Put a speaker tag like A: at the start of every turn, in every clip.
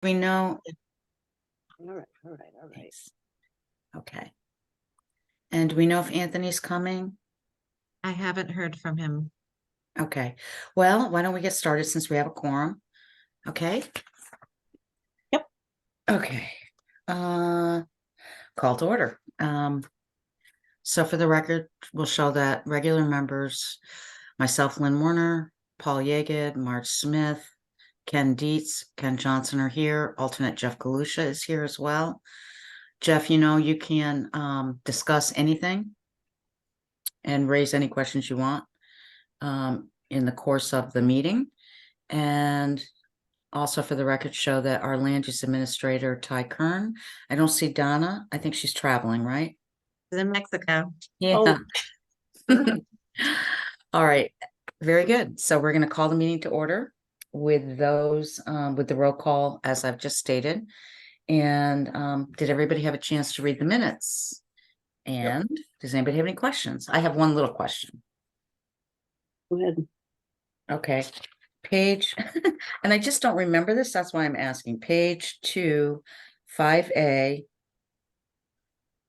A: We know,
B: All right, all right, all right.
A: thanks. Okay. And do we know if Anthony's coming?
C: I haven't heard from him.
A: Okay, well, why don't we get started since we have a quorum? Okay.
B: Yep.
A: Okay, call to order. So for the record, we'll show that regular members, myself, Lynn Warner, Paul Yeagood, Marge Smith, Ken Dietz, Ken Johnson are here. Alternate Jeff Galusha is here as well. Jeff, you know, you can discuss anything and raise any questions you want in the course of the meeting. And also for the record, show that our land use administrator, Ty Kern, I don't see Donna. I think she's traveling, right?
C: He's in Mexico.
A: Yeah. All right, very good. So we're going to call the meeting to order with those, with the roll call, as I've just stated. And did everybody have a chance to read the minutes? And does anybody have any questions? I have one little question.
B: Go ahead.
A: Okay, page, and I just don't remember this, that's why I'm asking. Page 2, 5A,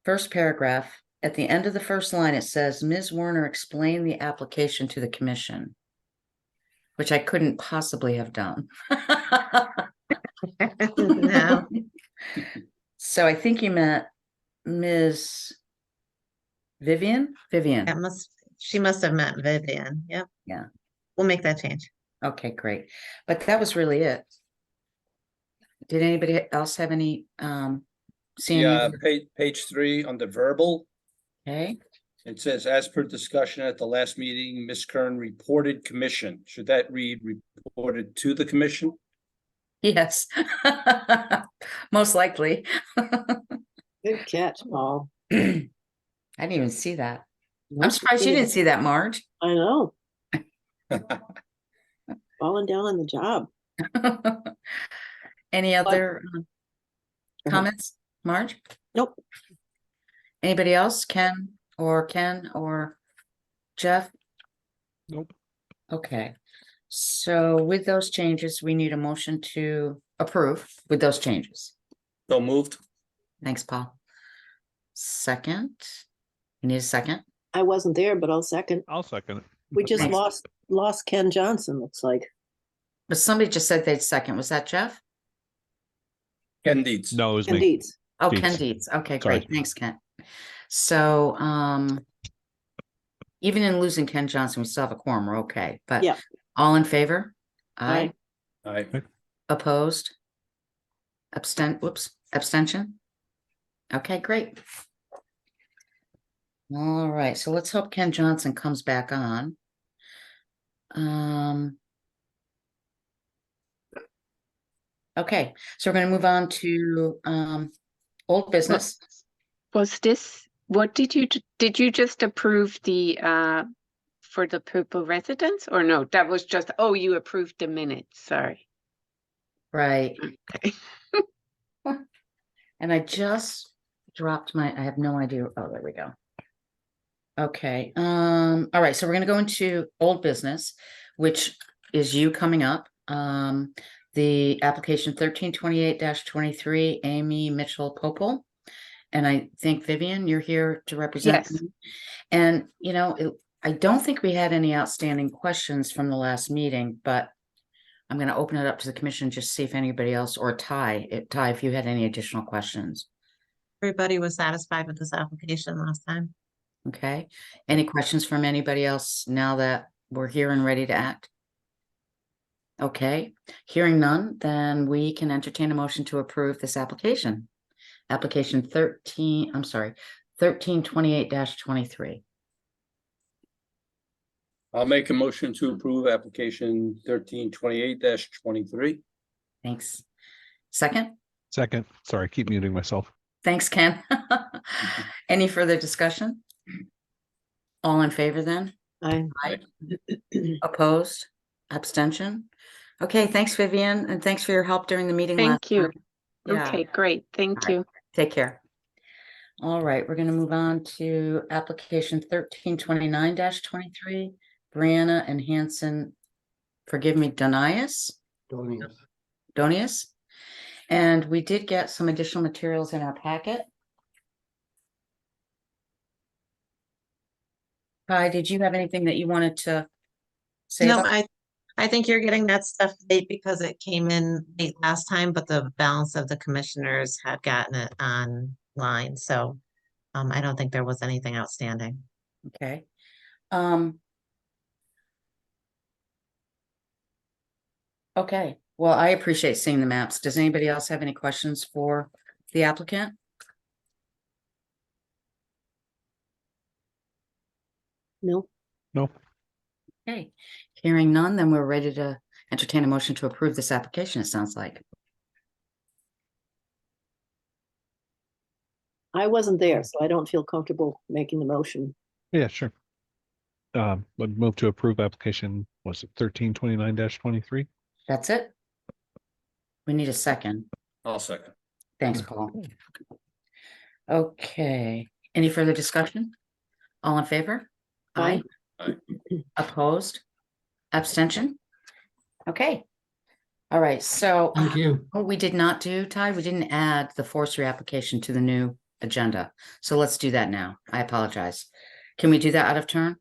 A: first paragraph. At the end of the first line, it says, Ms. Werner explained the application to the commission, which I couldn't possibly have done.
C: No,
A: So I think you meant Ms. Vivian? Vivian.
C: she must have meant Vivian. Yep.
A: Yeah.
C: We'll make that change.
A: Okay, great. But that was really it. Did anybody else have any, seeing?
D: Yeah, page 3 on the verbal,
A: Okay,
D: it says, as per discussion at the last meeting, Ms. Kern reported commission. Should that read reported to the commission?
A: yes. Most likely.
B: Good catch, Paul.
A: I didn't even see that. I'm surprised you didn't see that, Marge.
B: I know. Falling down on the job.
A: Any other
B: ahead.
A: comments, Marge?
B: Nope.
A: Anybody else? Ken or Jeff?
D: Nope.
A: Okay, so with those changes, we need a motion to approve with those changes.
D: So moved.
A: Thanks, Paul. Second, you need a second?
B: I wasn't there, but I'll second.
E: I'll second it.
B: We just
A: Thanks.
B: lost Ken Johnson, looks like.
A: But somebody just said they'd second. Was that Jeff?
D: Ken Dietz.
E: No, it was
B: Ken
E: me.
B: Dietz.
A: Oh,
E: Dietz.
A: Ken Dietz. Okay,
E: Sorry.
A: great. Thanks, Ken. So, even in losing Ken Johnson, we still have a quorum. We're okay. But
B: Yeah.
A: all in favor? Aye.
B: Aye.
D: Aye.
A: Opposed? Abstention? Okay, great. All right, so let's hope Ken Johnson comes back on. Okay, so we're gonna move on to old business.
F: Was this, what did you just approve the for the purple residence, or no, that was just, oh, you approved the minutes, sorry.
A: Right,
F: Okay.
A: and I just dropped I have no idea. Oh, there we go. Okay, all right, so we're gonna go into old business, which is you coming up. The application 1328-23, Amy Mitchell Popel. And I think Vivian, you're here to represent.
F: Yes.
A: me. And, you know, I don't think we had any outstanding questions from the last meeting, but I'm going to open it up to the commission, just see if anybody else, or Ty, if you had any additional questions.
C: Everybody was satisfied with this application last time.
A: Okay. Any questions from anybody else now that we're here and ready to act? Okay, hearing none, then we can entertain a motion to approve this application. Application 1328-23.
D: I'll make a motion to approve application 1328-23.
A: Thanks. Second?
E: Second. Sorry, keep muting myself.
A: Thanks, Ken. Any further discussion? All in favor then?
B: Aye.
A: Opposed? Abstention? Okay, thanks, Vivian, and thanks for your help during the meeting.
F: Thank you.
A: time. Yeah.
F: Okay, great, thank
A: All right.
F: you.
A: Take care. All right, we're going to move on to application 1329-23, Brianna and Hanson, forgive me, Donius? Donius. And we did get some additional materials in our packet. Hi, did you have anything that you wanted to say
C: No,
A: about?
C: I think you're getting that stuff late because it came in late last time, but the balance of the commissioners had gotten it online, so I don't think there was anything outstanding.
A: Okay. Okay, well, I appreciate seeing the maps. Does anybody else have any questions for the applicant?
B: No,
E: No,
A: Okay, hearing none, then we're ready to entertain a motion to approve this application, it sounds like.
B: I wasn't there, so I don't feel comfortable making the motion.
E: yeah, sure. Would move to approve application, was it 1329-23?
A: That's it? We need a second.
D: I'll second.
A: Thanks, Paul. Okay, any further discussion? All in favor? Aye.
B: Aye.
A: Opposed? Abstention? Okay. All right, so
G: Thank you.
A: what we did not do, Ty, we didn't add the forestry application to the new agenda. So let's do that now. I apologize. Can we do that out of turn?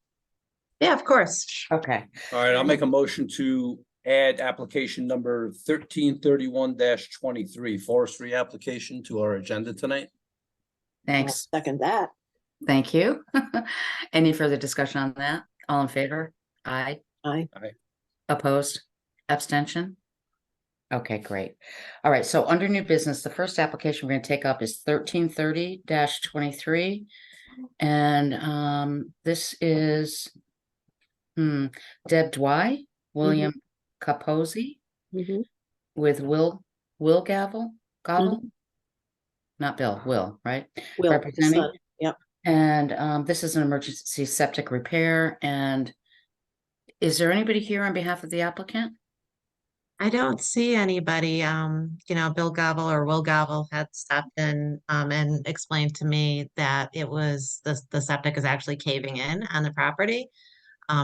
C: Yeah, of course.
A: Okay,
D: All right, I'll make a motion to add application number 1331-23 forestry application to our agenda tonight.
B: I'll
A: thanks.
B: second that.
A: Thank you. Any further discussion on that? All in favor? Aye.
B: Aye.
A: Opposed? Abstention? Okay, great. All right, so under new business, the first application we're gonna take up is 1330-23. And this is Deb Dwy, William Capozzi
B: Mhm.
A: with Will Gobble? Not Bill, Will, right?
B: Will,
A: Representing.
B: son. Yep.
A: And this is an emergency septic repair. And is there anybody here on behalf of the applicant?
C: I don't see anybody, Bill Gobble or Will Gobble had stopped in, and explained to me that it was, the septic is actually caving in on the property.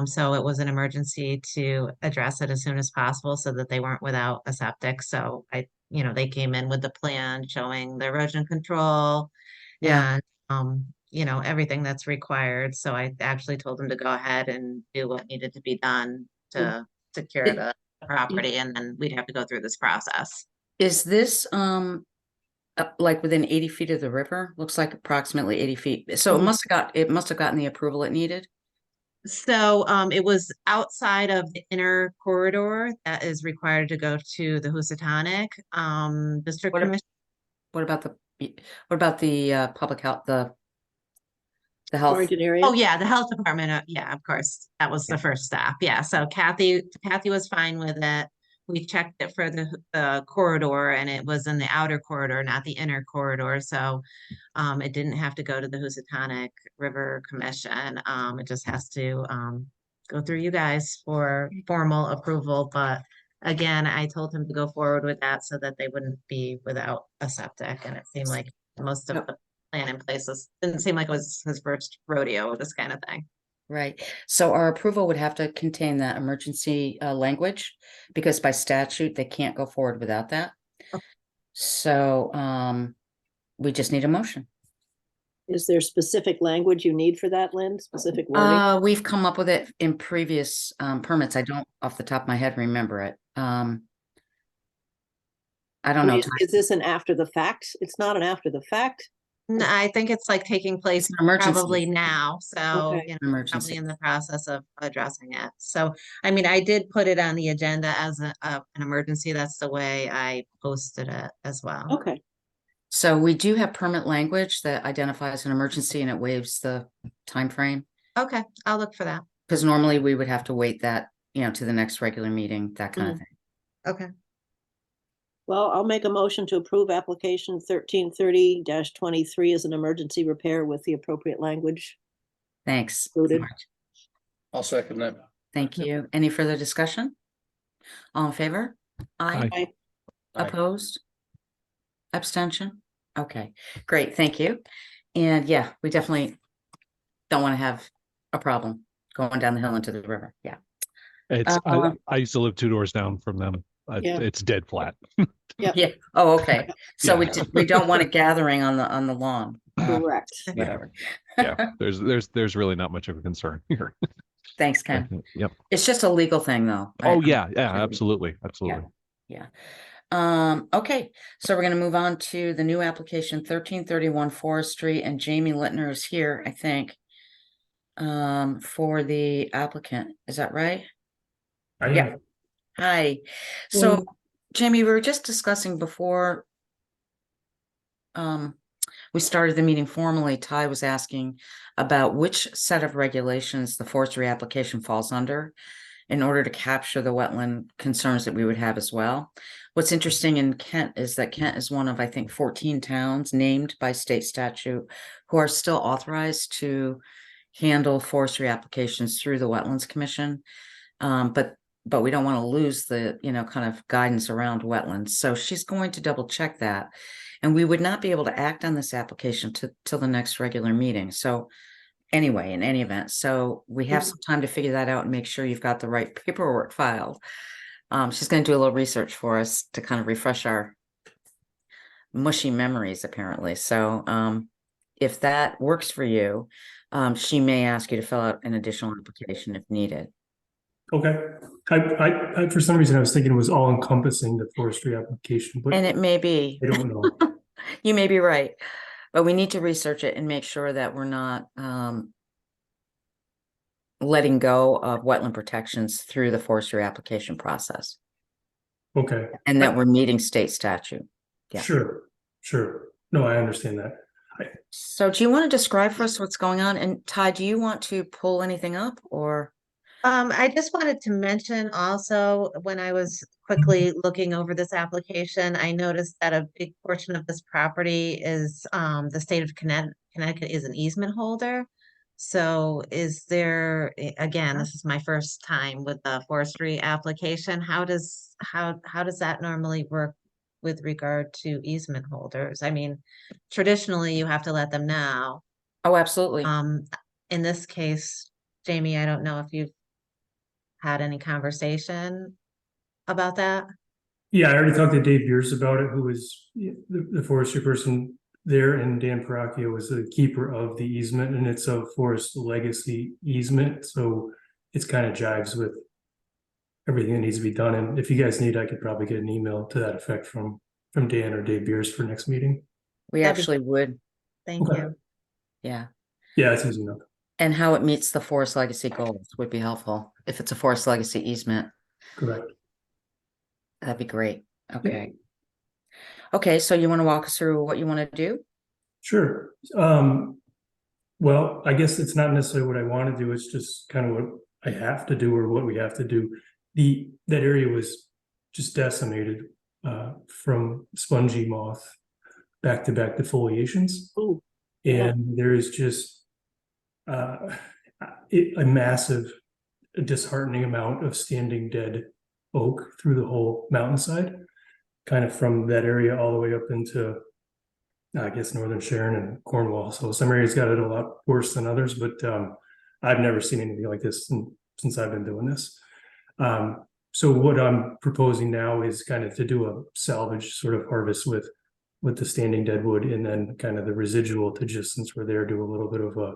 C: So it was an emergency to address it as soon as possible so that they weren't without a septic. So they came in with the plan showing the erosion control
A: Yeah.
C: and, everything that's required. So I actually told them to go ahead and do what needed to be done to secure
A: It-
C: the property, and then we'd have to go through this process.
A: Is this like within 80 feet of the river? Looks like approximately 80 feet. So
B: Mhm.
A: it must have gotten the approval it needed.
C: So it was outside of the inner corridor that is required to go to the Housatonic District
A: What ab-
C: Commission.
A: What about the public health, the health?
B: Quarantine area.
C: Oh, yeah, the health department. Yeah, of course. That was the first step. Yeah. So Kathy was fine with it. We checked it for the corridor, and it was in the outer corridor, not the inner corridor. So it didn't have to go to the Housatonic River Commission. It just has to go through you guys for formal approval. But again, I told him to go forward with that so that they wouldn't be without a septic. And it seemed like most of
A: Yep.
C: the plan in places didn't seem like it was his first rodeo with this kind of thing.
A: Right. So our approval would have to contain that emergency language because by statute, they can't go forward without that. So we just need a motion.
B: Is there specific language you need for that, Lynn? Specific wording?
A: We've come up with it in previous permits. I don't off the top of my head remember it. I don't know.
B: Is this an after the fact? It's not an after the fact.
C: No, I think it's like taking place
A: It's an emergency.
C: probably now. So,
B: Okay.
C: probably
A: Emergency.
C: in the process of addressing it. So, I mean, I did put it on the agenda as an emergency. That's the way I posted it as well.
B: Okay.
A: So we do have permit language that identifies an emergency and it waives the time frame.
C: Okay, I'll look for that.
A: Because normally we would have to wait that, to the next regular meeting, that kind of thing.
C: Okay.
B: Well, I'll make a motion to approve application 1330-23 as an emergency repair with the appropriate language.
A: Thanks.
B: Included.
A: Marge.
D: I'll second that.
A: Thank you. Any further discussion? All in favor? Aye.
E: Aye.
D: Aye.
A: Opposed? Abstention? Okay, great, thank you. And yeah, we definitely don't want to have a problem going down the hill into the river. Yeah.
E: It's,
A: Uh,
E: I used to live 2 doors down from them.
B: Yeah.
E: It's dead flat.
A: Yeah. Oh, okay. So
E: Yeah.
A: we don't want it gathering on the lawn.
B: Correct.
A: Whatever.
E: Yeah, there's really not much of a concern here.
A: Thanks, Ken.
E: Yep.
A: It's just a legal thing, though.
E: Oh, yeah, absolutely, absolutely.
A: Yeah. Okay, so we're gonna move on to the new application 1331 Forest Street, and Jamie Littner is here, I think. For the applicant, is that right? Yeah. Hi. So,
B: Well-
A: Jamie, we were just discussing before we started the meeting formally. Ty was asking about which set of regulations the forestry application falls under in order to capture the wetland concerns that we would have as well. What's interesting in Kent is that Kent is one of, I think, 14 towns named by state statute who are still authorized to handle forestry applications through the Wetlands Commission. But we don't want to lose the, kind of guidance around wetlands. So she's going to double check that. And we would not be able to act on this application till the next regular meeting. So anyway, in any event, so we have some time to figure that out and make sure you've got the right paperwork filed. She's going to do a little research for us to kind of refresh our mushy memories, apparently. So if that works for you, she may ask you to fill out an additional application if needed.
G: Okay. I for some reason I was thinking it was all encompassing the forestry application, but
A: And it may be.
G: I don't know.
A: You may be right, but we need to research it and make sure that we're not letting go of wetland protections through the forestry application process,
G: Okay.
A: and that we're meeting state statute. Yeah.
G: Sure. No, I understand that.
A: So do you want to describe for us what's going on? And Ty, do you want to pull anything up, or?
C: I just wanted to mention also, when I was quickly looking over this application, I noticed that a big portion of this property is, the state of Connecticut is an easement holder. So is there, again, this is my first time with the forestry application. How does that normally work with regard to easement holders? I mean, traditionally you have to let them know.
A: Oh, absolutely.
C: In this case, Jamie, I don't know if you've had any conversation about that.
G: Yeah, I already talked to Dave Beers about it, who was the forestry person there, and Dan Paracchio was the keeper of the easement, and it's a forest legacy easement, so it's kind of jives with everything that needs to be done. And if you guys need, I could probably get an email to that effect from Dan or Dave Beers for next meeting.
A: We
C: That'd be-
A: actually would.
C: Thank
G: Okay.
C: you.
A: Yeah.
G: Yeah, it's easy enough.
A: And how it meets the forest legacy goals would be helpful. If it's a forest legacy easement,
G: Correct.
A: that'd be great. Okay. Okay, so you want to walk us through what you want to do?
G: Sure. Well, I guess it's not necessarily what I want to do. It's just kind of what I have to do or what we have to do. That area was just decimated from spongy moth back to back defoliations.
B: Ooh.
G: And there is just a massive, disheartening amount of standing dead oak through the whole mountainside, kind of from that area all the way up into, I guess, northern Sharon and Cornwall. So some areas got it a lot worse than others, but I've never seen anything like this since I've been doing this. So what I'm proposing now is kind of to do a salvage sort of harvest with the standing dead wood, and then kind of the residual to, just since we're there, do a little bit of a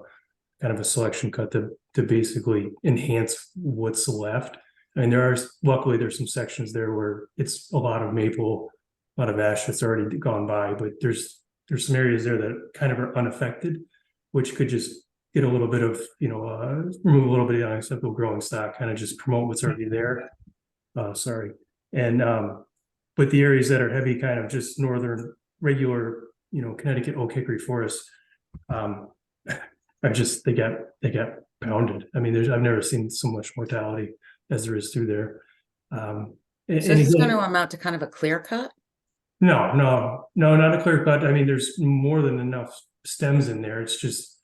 G: kind of a selection cut to basically enhance what's left. And luckily there's some sections there where it's a lot of maple, a lot of ash that's already gone by, but there's some areas there that kind of are unaffected, which could just get a little bit of, remove a little bit of unacceptable growing stock, kind of just promote what's already there. And but the areas that are heavy, kind of just northern regular, Connecticut oak hickory forest, they got pounded. I mean, I've never seen so much mortality as there is through there.
A: So this is going to amount to kind of a clear cut?
G: No, not a clear cut. I mean, there's more than enough stems in there. It's just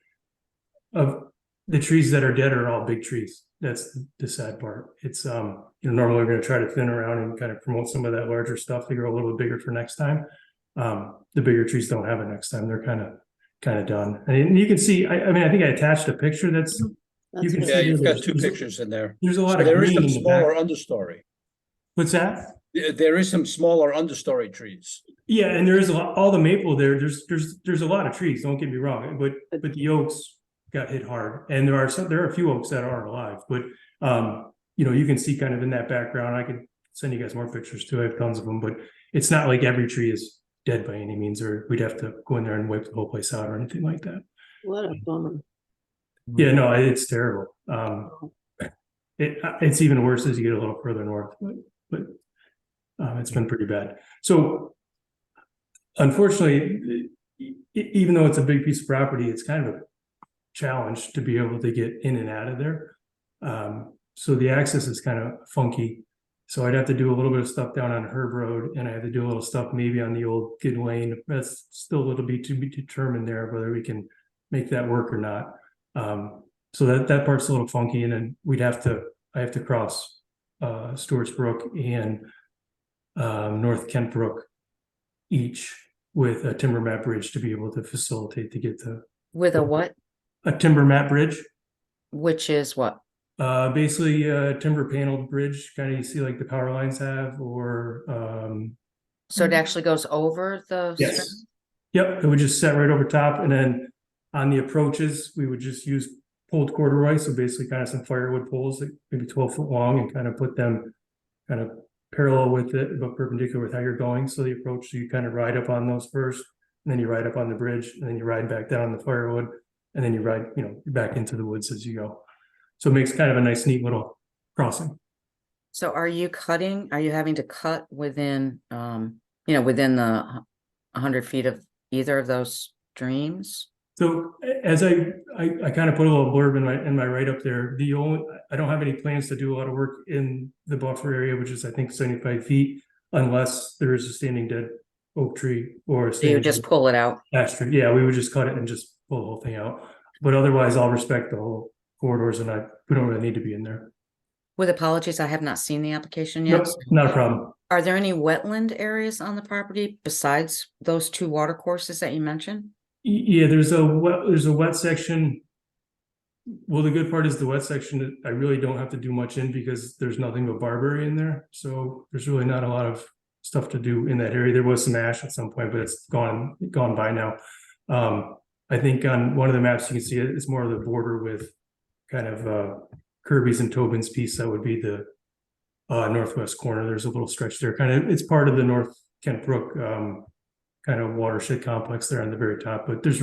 G: of the trees that are dead are all big trees. That's the sad part. It's normally we're going to try to thin around and kind of promote some of that larger stuff to grow a little bit bigger for next time. The bigger trees don't have it next time. They're kind of done. And you can see, I think I attached a picture that's you can
B: good.
G: see
D: Yeah, you've got
G: there's-
D: two pictures in there.
G: There's a lot
D: So
G: of
D: there is
G: green
D: a
G: in the back.
D: smaller understory.
G: What's that?
D: There is some smaller understory trees.
G: Yeah, and there is a lot, all the maple there, there's a lot of trees, don't get me wrong, but the oaks got hit hard. And there are a few oaks that are alive, but you know, you can see kind of in that background, I could send you guys more pictures too, I have tons of them, but it's not like every tree is dead by any means, or we'd have to go in there and wipe the whole place out or anything like that.
B: What a bummer.
G: Yeah, no, it's terrible. It's even worse as you get a little further north, but it's been pretty bad. So unfortunately, even though it's a big piece of property, it's kind of a challenge to be able to get in and out of there. So the access is kind of funky. So I'd have to do a little bit of stuff down on Herb Road, and I have to do a little stuff maybe on the old Good Lane. That's still a little bit to be determined there, whether we can make that work or not. So that part's a little funky, and then I have to cross Stewart's Brook and North Kent Brook each with a timber mat bridge to be able to facilitate to get to
A: With a what?
G: a timber mat bridge.
A: Which is what?
G: Basically a timber paneled bridge, kind of you see like the power lines have, or
A: So it actually goes over the
G: yes.
A: string?
G: Yep, it would just set right over top, and then on the approaches, we would just use pulled corduroy, so basically kind of some firewood poles, like maybe 12 foot long, and kind of put them kind of parallel with it, but perpendicular with how you're going. So the approach, so you kind of ride up on those first, and then you ride up on the bridge, and then you ride back down the firewood, and then you ride, you know, back into the woods as you go. So it makes kind of a nice, neat little crossing.
A: So are you having to cut within, within the 100 feet of either of those streams?
G: So as I kind of put a little blurb in my write up there, I don't have any plans to do a lot of work in the buffer area, which is I think 75 feet, unless there is a standing dead oak tree or a
A: So you
G: standing
A: just
G: dead
A: pull it out?
G: ash tree. Yeah, we would just cut it and just pull the whole thing out. But otherwise, I'll respect the whole corridors, and we don't really need to be in there.
A: With apologies, I have not seen the application yet.
G: Nope, not a problem.
A: Are there any wetland areas on the property besides those two water courses that you mentioned?
G: Yeah, there's a wet section. Well, the good part is the wet section, I really don't have to do much in because there's nothing but barberry in there. So there's really not a lot of stuff to do in that area. There was some ash at some point, but it's gone by now. I think on one of the maps you can see it's more of the border with kind of Kirby's and Tobin's piece. That would be the northwest corner. There's a little stretch there. It's part of the North Kent Brook kind of watershed complex there on the very top, but there's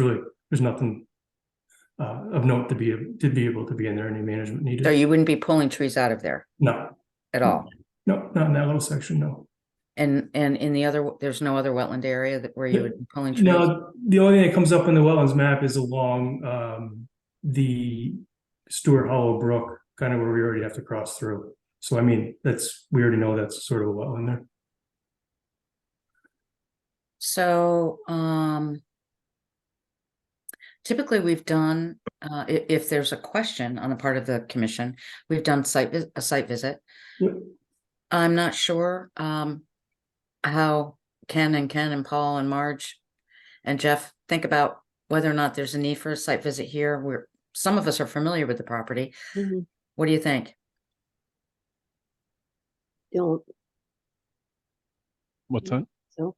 G: nothing of note to be able to be in there, any management needed.
A: So you wouldn't be pulling trees out of there
G: No,
A: at all?
G: no, not in that little section, no.
A: And in the other, there's no other wetland area where you would be pulling trees?
G: No, the only thing that comes up in the wetlands map is along the Stewart Hollow Brook, kind of where we already have to cross through. So I mean, we already know that's sort of a wetland there.
A: So, typically we've done, if there's a question on the part of the commission, we've done a site visit.
G: Yep.
A: I'm not sure, how Ken and Paul and Marge and Jeff think about whether or not there's a need for a site visit here. Some of us are familiar with the property.
B: Mhm.
A: What do you think?
B: Don't,
E: What's that?
B: so,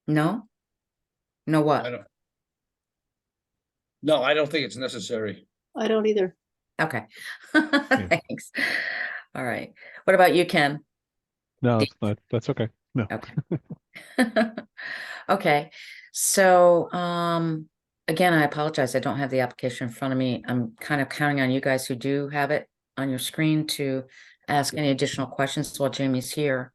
A: No? No what?
D: No, I don't think it's necessary.
B: I don't either.
A: Okay. Thanks. All right. What about you, Ken?
E: No, that's okay. No.
A: Okay. Okay. So, again, I apologize. I don't have the application in front of me. I'm kind of counting on you guys who do have it on your screen to ask any additional questions while Jamie's here.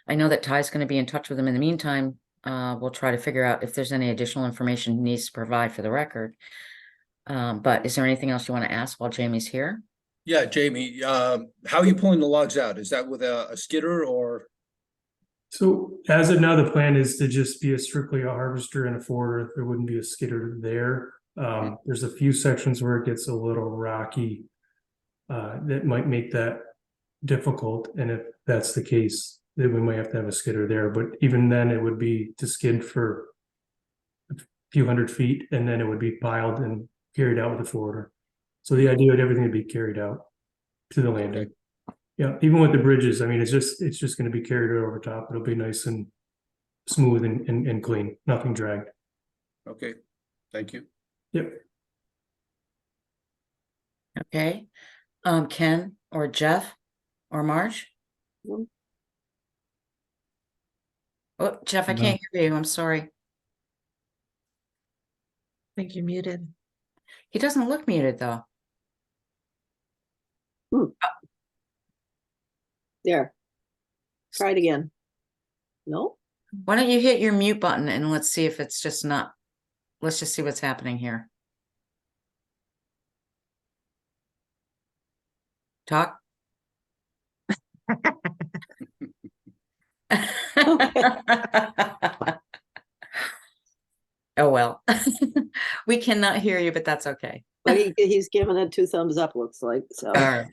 A: I know that Ty's going to be in touch with him in the meantime. We'll try to figure out if there's any additional information he needs to provide for the record. But is there anything else you want to ask while Jamie's here?
D: Yeah, Jamie, how are you pulling the logs out? Is that with a skidder or?
G: So as of now, the plan is to just be strictly a harvester and a forwarder. There wouldn't be a skidder there. There's a few sections where it gets a little rocky that might make that difficult. And if that's the case, then we might have to have a skidder there. But even then, it would be to skid for a few hundred feet, and then it would be piled and carried out with a forwarder. So the idea of everything would be carried out to the landing. Yeah, even with the bridges, I mean, it's just gonna be carried over top. It'll be nice and smooth and clean, nothing dragged.
D: Okay, thank you.
G: Yep.
A: Okay, Ken or Jeff or Marge?
B: Hmm.
A: Oh, Jeff, I
E: No.
A: can't hear you. I'm sorry.
C: I think you're muted.
A: He doesn't look muted though.
B: There. Try it again. No?
A: Why don't you hit your mute button and let's see if it's just not, let's just see what's happening here. Talk. Oh, well. We cannot hear you, but that's okay.
B: But he's giving it 2 thumbs up, looks like, so.
A: All right.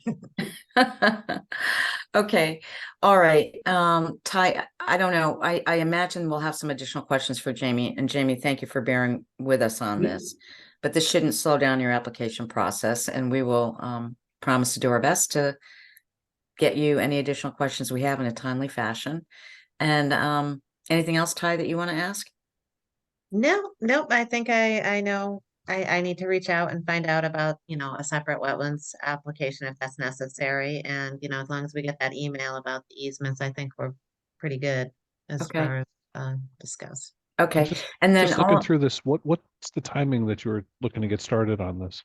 A: Okay, all right. Ty, I don't know. I imagine we'll have some additional questions for Jamie. And Jamie, thank you for bearing with us on
G: Yeah.
A: this. But this shouldn't slow down your application process, and we will promise to do our best to get you any additional questions we have in a timely fashion. And anything else, Ty, that you want to ask?
C: No, nope, I think I know, I need to reach out and find out about, a separate wetlands application if that's necessary. And, as long as we get that email about the easements, I think we're pretty good as
A: Okay.
C: far as discuss.
A: Okay,
E: Just
A: and then
E: just looking through this, what's the timing that you were looking to get started on this?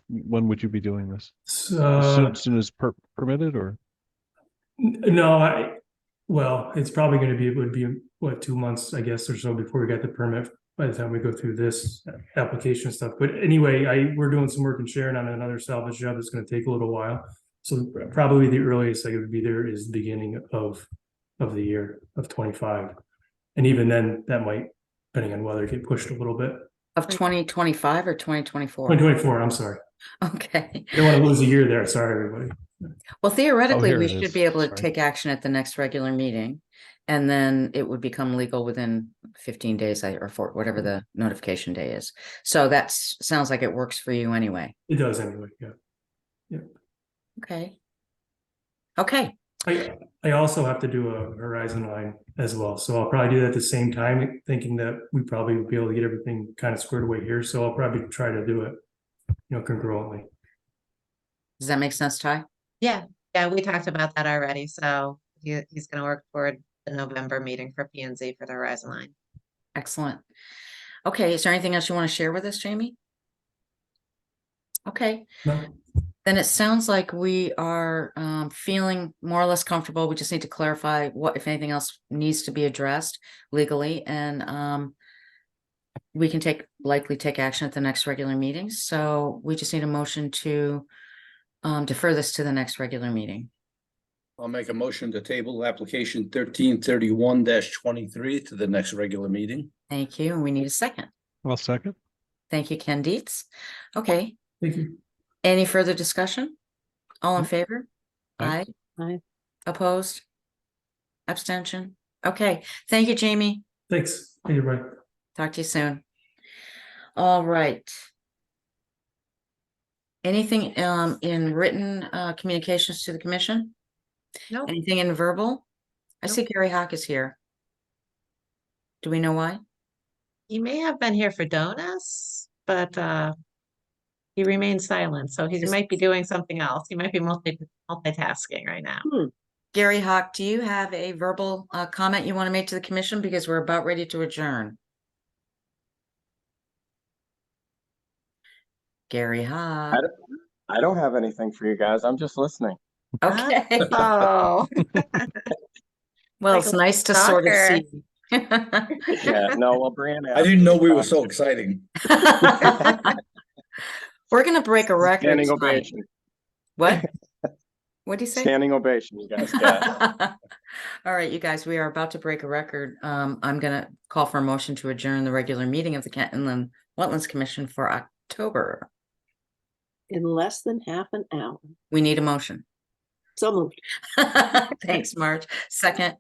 E: When would you be doing this? As soon as permitted, or?
G: No, well, it's probably gonna be, it would be, what, 2 months, I guess, or so before we got the permit, by the time we go through this application stuff. But anyway, we're doing some work in Sharon on another salvage job that's gonna take a little while. So probably the earliest I would be there is the beginning of the year of 25. And even then, that might, depending on weather, get pushed a little bit.
A: of 2025 or 2024?
G: 2024, I'm sorry.
A: Okay.
G: I don't want to lose a year there. Sorry, everybody.
A: Well, theoretically,
E: here
A: we
E: it
A: should
E: is.
A: be able to
E: Sorry.
A: take action at the next regular meeting. And then it would become legal within 15 days or for whatever the notification day is. So that sounds like it works for you anyway.
G: It does anyway, yeah.
A: Okay. Okay.
G: I also have to do a horizon line as well, so I'll probably do that at the same time, thinking that we probably would be able to get everything kind of squared away here, so I'll probably try to do it, congruently.
A: Does that make sense, Ty?
C: Yeah, we talked about that already. So he's gonna work toward the November meeting for P and Z for the Horizon Line.
A: Excellent. Okay, is there anything else you want to share with us, Jamie? Okay,
G: No,
A: then it sounds like we are feeling more or less comfortable. We just need to clarify what, if anything else needs to be addressed legally, and we can likely take action at the next regular meeting. So we just need a motion to defer this to the next regular meeting.
D: I'll make a motion to table application 1331-23 to the next regular meeting.
A: Thank you, and we need a second.
E: I'll second.
A: Thank you, Ken Dietz. Okay,
G: thank you.
A: any further discussion? All in
E: Nope.
A: favor?
E: Aye.
B: Aye.
A: Opposed? Abstention? Okay, thank you, Jamie.
G: Thanks, hey, everybody.
A: Talk to you soon. All right. Anything in written communications to the commission?
C: No,
A: Anything in verbal? I see Gary Hawk is here. Do we know why?
C: he may have been here for donuts, but he remained silent. So he
A: Is-
C: might be doing something else. He might be multitasking right now.
A: Gary Hawk, do you have a verbal comment you want to make to the commission? Because we're about ready to adjourn. Gary Hawk.
H: I don't have anything for you guys. I'm just listening.
A: Okay.
C: Oh,
A: Well,
C: like
A: it's
C: a
A: nice to sort of
C: stalker.
A: see.
H: Yeah, no, well, Brianna.
D: I didn't know we were so exciting.
A: We're gonna break a record
H: Standing
A: tonight.
H: ovation.
A: What? What'd you say?
H: Standing ovation, you guys got.
A: All right, you guys, we are about to break a record. I'm gonna call for a motion to adjourn the regular meeting of the Kent Inland Wetlands Commission for October.
B: In less than half an hour.
A: We need a motion.
B: So moved.
A: Thanks, Marge. Second.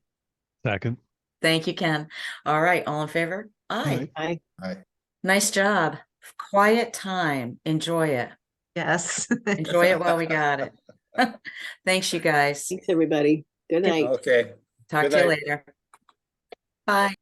E: Second.
A: Thank you, Ken. All right, all in favor? Aye.
B: Aye.
A: Nice job. Quiet time. Enjoy it.
C: Yes.
A: Enjoy it while we got it. Thanks, you guys.
B: Thanks, everybody. Good night.
D: Okay.
A: Talk
D: Good
A: to you
D: night.
A: later. Bye.